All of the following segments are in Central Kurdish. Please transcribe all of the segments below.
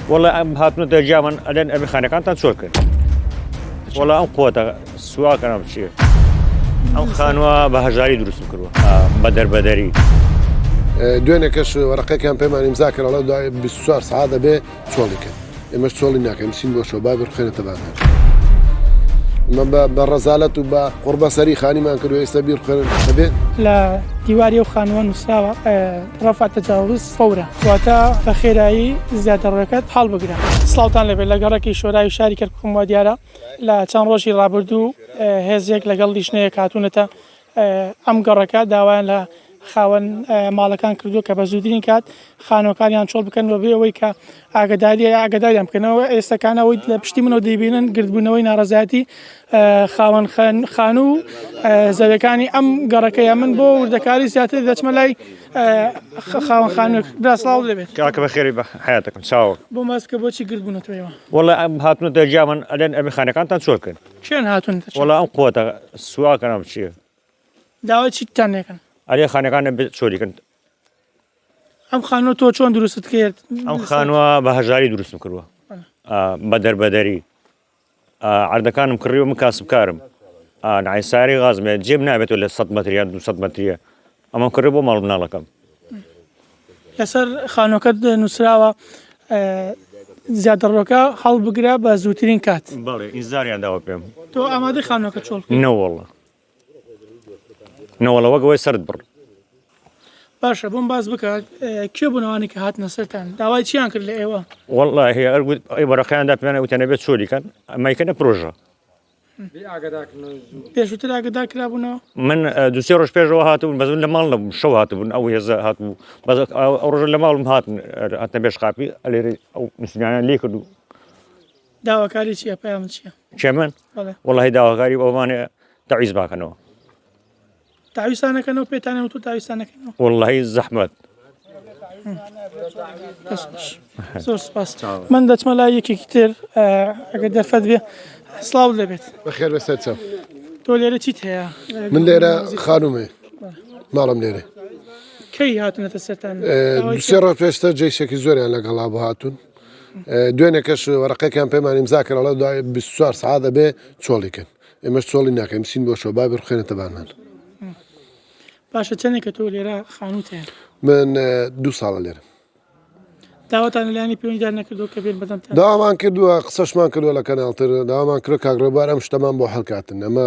والله ام هاتنو درجا من الان ابي خانقان تنسولكن والله ام قوة سواء كان بشيء ام خانوا بهجاري دروس كروا بدري دوێنێ کەش وەرەقەکان پێمانی مزاکەڵە دوای 24 سعات دەبێ چۆڵیکە ئێمەش چۆڵی ناکەین چین بۆ شۆ با بخێنێتە بانە بە ڕەزالەت و بە قوربەسەری خانیمان کردو ئێستا بیر خوێنن دەبێت لە دیواری و خانووە نووسراوە ڕەفع تەجاوز فەورە واتە بە خێرایی زیاترڕەکەت هەڵ بگرە. سڵاوتان لەبێت لە گەڕێکی شۆرای شاری کەرکووک دیارە لە چەند ڕۆژی ڕابردوو هێزێک لەگەڵ لیژنەیەک هاتوونەتە ئەم گەڕەکە داوایان لە خاوەن ماڵەکان کردو کە بە زوودترین کات خانۆکانیان چۆڵ بکەن بە بێەوەی کە ئاگداریان بکەنەوە ئێستاکانەوەی لە پشتی منەوە دەیبینن گردبوونەوەی ناڕەزایەتی خاوەن خان و زەویەکانی ئەم گەڕەکەیە من بۆ وردەکاری زیاتر دەچمە لای خاوەن خانووێک سڵاو دەبێت كاك بخير بحياتكم شاو بۆ ماسکە بۆچی گردبوونەتەوەیەوە والله ام هاتنو درجا من الان ابي خانقان تنسولكن شوێن هاتوون والله ام قوة سواء كان بشيء داوای چیتان نێکن عليه خانقان بسوليكن ئەم خانووە تۆ چۆن دروستت کرد ام خانوا بهجاري دروس كروا بدري عردكان مكري ومكاسب كارم نعيساري غازم جيب نابت ولا 100 متريا 200 متريا اما مكربو مال بنالكم لەسەر خانۆکەت نووسراوە زیاترڕۆکە هەڵ بگرە بە زووترین کات بالي انزاري عندها بهم تۆ ئامادەی خانۆکە چۆڵ نو والله وقوي سرد بر باشە بۆم باز بکات کێ بوونەوانی کە هاتنە سەرتان داوای چیان کرد لە ئێوە والله هي ارقد اي برقان داب انا وتنبت سوري كان ما كان بروجا پێشووتر ئاگدار کرابوونەوە من دوسي روش بيجو هاتو بس لما شو هاتو او هزا هاتو بس رجل لما هات بيش قابي اللي او مسلمان ليك داواکاری چییە پەیام چییە شمن والله داوا غريب او ماني تعيز باكنو تاویستانەکەنەوە پێتانە و تو تاویستانەکەنەوە والله زحمت زۆر سپاس من دەچمە لای یەکێکی تر ئەگەر دەرفەت بێ سڵاو دەبێت بەخێر بەسەر چاو تۆ لێرە چیت هەیە من لێرە خانومێ ماڵم لێرە کەی هاتونەتە سەرتان دوسێ ڕۆژ پێشتر جێشێکی زۆریان لەگەڵا بۆ هاتوون دوێنێ کەش وەرەقەکان پێمانی مزاکەڵە دوای 24 سعات دەبێ چۆڵیکەن ئێمەش چۆڵی ناکەین چین بۆ شۆ با بخێنێتە بانان باشە چەندێکە تۆ لێرە خانووت هەیە من 2 ساڵە لێرە داواتان لەلایانی پەیوەندیدار نەکردو کە بێن بەدەمتان داوامان کردووە قسەشمان کردووە لە کەناڵتر داوامان کرد کاگڕێبوار ئەم شتەمان بۆ هەڵکاتن ئەمە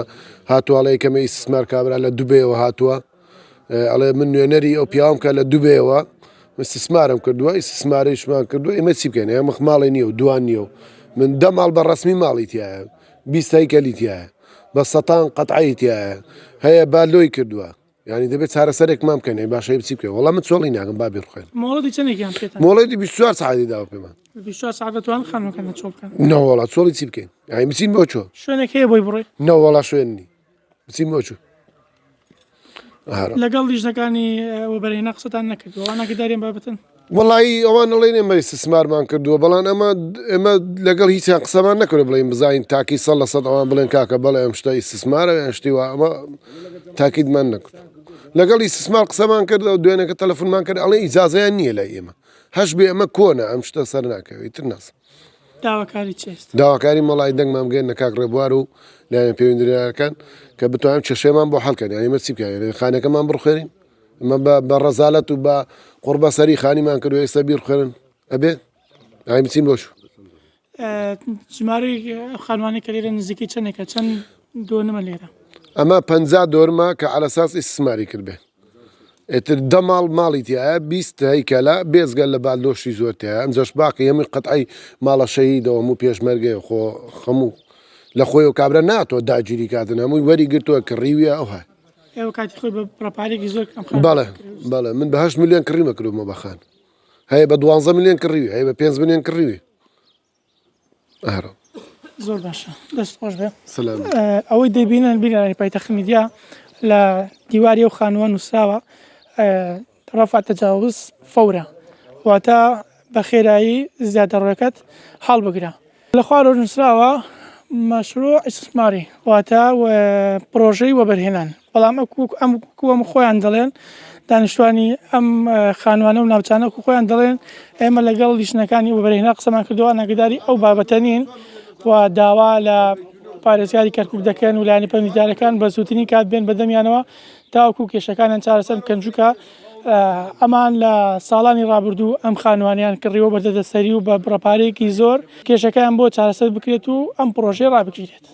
هاتووەڵەیە کەمە ئیسمار کابرا لە دوبێەوە هاتووە ئەڵێ من نوێنەری ئەو پیاوم کە لە دوبێەوە استثمارم کردووە ئیسمارەیشمان کردووە ئێمە چی بکەین ئەمە ماڵی نییە و دوان نییە و من 10 ماڵ بە ڕسمی ماڵی تایە 20 هەیکەلی تایە بە سەتان قەتعی تایە هەیە بالۆی کردووە یعنی دەبێت چارەسەرێکمان بکەین باشەی بچی بکەین وەڵام من چۆڵی ناکەم با بێڕخێن مۆڵەتی چەندێکیان پێتان مۆڵەتی 24 ساعتی داوە پێمان 24 ساعت دەتوان خانووەکەنە چۆڵ بکەن نەوەڵا چۆڵی چی بکەین یعنی بچین بۆ چۆ شوێنێک هەیە بۆی بڕێ نەوەڵا شوێننی بچین بۆ چوو لەگەڵ لیژنەکانی وەبەرهێنا قسەتان نەکردووە ئەوان ئاگداریان بابەتن وڵی ئەوان نەڵێن ئێمە استثمارمان کردووە بەڵام ئێمە لەگەڵ هیچیان قسەمان نەکرد بڵین بزین تاکی 100% ئەوان بڵێن کاکە بەڵێ ئەم شتە استثمارە یان شتی وە ئەمە تاکیدمان نەکرد لەگەڵ استثمار قسەمان کرد و دوێنێکە تەلەفۆنمان کرد ئەڵێ ئیجازەیان نییە لای ئێمە هەش بێ ئەمە کۆنە ئەم شتە سەر ناکەوێت تر ناس داواکاری چێست داواکاری مەڵای دەنگمان بگەین نە کاک ڕێبوار و لایەن پەیوەندیدارەکان کە بتوانین چێشەیەمان بۆ هەڵکەین یعنی ئێمە چی بکەین خانەکەمان بڕخێنین ئەمە بە ڕەزالەت و بە قوربەسەری خانیمان کردو ئێستا بیر خوێنن ئەبێ ئای بچین بۆ شو ژمارەی خانوانی کە لێرە نزیکی چەندێکە چەند دۆنمە لێرە ئەمە 50 دۆرمە کە عەلەساس ئیستثماری کردبێ ئێتر 10 ماڵی تایە 20 هەیکەلە بێزگەل لە بالدۆشتی زۆر تایە ئەمجەش باقی هەمووی قەتعی ماڵە شەهیدەوە هەموو پێشمەرگەی خۆ هەموو لە خۆی و کابرا ناتۆ داگیری کاتن هەمووی وەری گرتووە کڕیویە ئەو هەیە ئێوە کاتی خۆی بە پرەپارێکی زۆر بەڵێ من بە 8 ملیۆن کڕیمە کردومە بەخان هەیە بە 12 ملیۆن کڕیوی هەیە بە 5 ملیۆن کڕیوی ئەهرە زۆر باشە دەست خۆش بێ سلام ئەوەی دەبینن بینانی پایتەخت میدیا لە دیواری و خانووە نووسراوە ڕەفع تەجاوز فەورە واتە بە خێرایی زیاترڕەکەت هەڵ بگرە لە خوارەوە نووسراوە مەشروع ئیستثماری واتە پرۆژەی وەبەرهێنان بەڵام ئەم کووەم خۆیان دەڵێن دانیشتوانی ئەم خانوانە و ناوچانە خۆیان دەڵێن ئێمە لەگەڵ لیژنەکانی وبەرهێنا قسەمان کردووە ناگداری ئەو بابەتە نین و داوا لە پارێزگاری کەرکووک دەکەن و لایەنی پەیوەندیدارەکان بە زووترین کات بێن بەدەمیانەوە تاوەکو کێشەکانیان چارەسەر بکەن چونکە ئەمان لە ساڵانی ڕابردوو ئەم خانوانیان کڕیەوە بەردەدەسەری و بە بڕەپارەیەکی زۆر کێشەکەیان بۆ چارەسەر بکرێت و ئەم پرۆژەی ڕابگیرێت.